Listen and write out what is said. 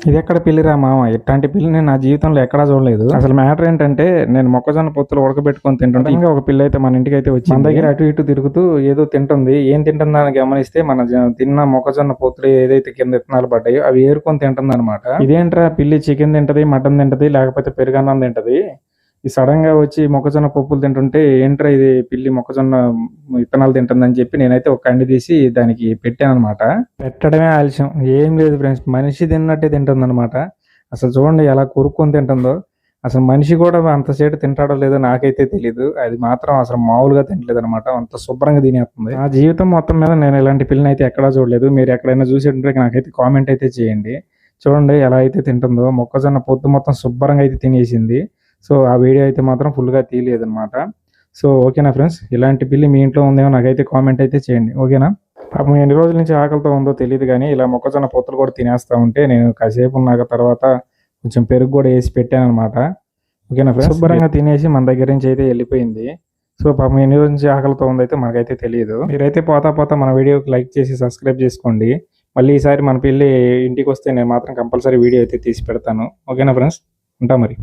ఇదెక్కడ పిల్లిరా మామ! ఇట్లాంటి పిల్లి నేను నా జీవితంలో ఎక్కడా చూడలేదు. అసలు మ్యాటర్ ఏంటంటే, నేను మొక్కజొన్న పొత్తులు ఉడకబెట్టుకొని తింటుంటే, ఇంకా ఒక పిల్లయితే మన ఇంటికైతే వచ్చింది. మన దగ్గర అటు ఇటు తిరుగుతూ ఏదో తింటుంది. ఏం తింటుందని గమనిస్తే మన తిన్న మొక్కజొన్న పొత్తులు ఏదైతే కింద విత్తనాలు పడ్డాయో అవి ఏరుకొని తింటుందనమాట. ఇదేంట్రా పిల్లి చికెన్ తింటది, మటన్ తింటది, లేకపోతే పెరుగన్నం తింటది. ఈ సడన్‌గా వచ్చి మొక్కజొన్న పప్పులు తింటుంటే ఏంట్రా ఇది పిల్లి మొక్కజొన్న విత్తనాలు తింటుందని చెప్పి నేనైతే ఒక కండి తీసి దానికి పెట్టాననమాట. పెట్టడమే ఆలస్యం. ఏం లేదు ఫ్రెండ్స్, మనిషి తిన్నట్టే తింటుందనమాట. అసలు చూడండి ఎలా కొరుక్కొని తింటుందో. అసలు మనిషి కూడా అంతసేటు తింటాడో లేదో నాకైతే తెలీదు. అది మాత్రం అసలు మామూలుగా తింటలేదనమాట. అంత శుభ్రంగా తినేస్తుంది. నా జీవితం మొత్తం మీద నేను ఇలాంటి పిల్లినైతే ఎక్కడా చూడలేదు. మీరు ఎక్కడైనా చూసి ఉంటే నాకైతే కామెంట్ అయితే చేయండి. చూడండి ఎలా అయితే తింటుందో. మొక్కజొన్న పొత్తు మొత్తం శుభ్రంగా అయితే తినేసింది. సో, ఆ వీడియో అయితే మాత్రం ఫుల్‌గా తీయలేదనమాట. సో, ఓకేనా ఫ్రెండ్స్. ఇలాంటి పిల్లి మీ ఇంట్లో ఉందేమో నాకైతే కామెంట్ అయితే చేయండి. ఓకేనా. పాపం ఎన్ని రోజుల నుంచి ఆకలితో ఉందో తెలీదు గానీ, ఇలా మొక్కజొన్న పొత్తులు కూడా తినేస్తా ఉంటే, నేను కాసేపు ఉన్నాక తర్వాత కొంచెం పెరుగు గూడా ఏసి పెట్టాననమాట. ఓకేనా ఫ్రెండ్స్. శుభ్రంగా తినేసి మన దగ్గర నుంచి అయితే ఎళ్ళిపోయింది. సో, పాపం ఎన్ని రోజుల నుంచి ఆకలితో ఉందయితే మనకైతే తెలీదు. మీరైతే పోతా పోతా మన వీడియోకి లైక్ చేసి సబ్స్క్రైబ్ చేసుకోండి. మళ్ళీ ఈసారి మన పిల్లి ఇంటికొస్తే నేను మాత్రం కంపల్సరీ వీడియో అయితే తీసి పెడతాను. ఓకేనా ఫ్రెండ్స్. ఉంటా మరి.